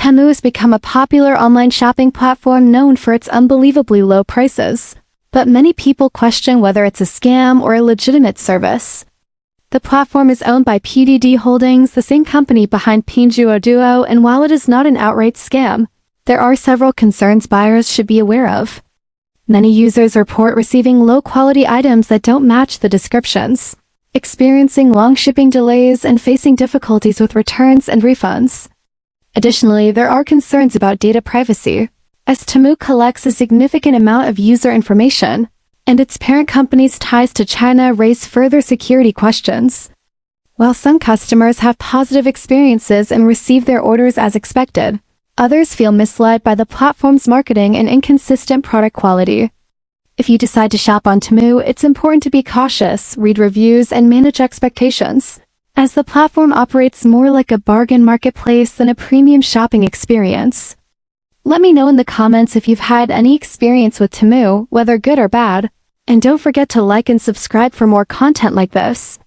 Temu has become a popular online shopping platform known for its unbelievably low prices, but many people question whether it's a scam or a legitimate service. The platform is owned by PDD Holdings, the same company behind Pinduoduo, and while it is not an outright scam, there are several concerns buyers should be aware of. Many users report receiving low-quality items that don't match the descriptions, experiencing long shipping delays, and facing difficulties with returns and refunds. Additionally, there are concerns about data privacy, as Temu collects a significant amount of user information, and its parent company's ties to China raise further security questions. While some customers have positive experiences and receive their orders as expected, others feel misled by the platform's marketing and inconsistent product quality. If you decide to shop on Temu, it's important to be cautious, read reviews, and manage expectations, as the platform operates more like a bargain marketplace than a premium shopping experience. Let me know in the comments if you've had any experience with Temu, whether good or bad, and don't forget to like and subscribe for more content like this.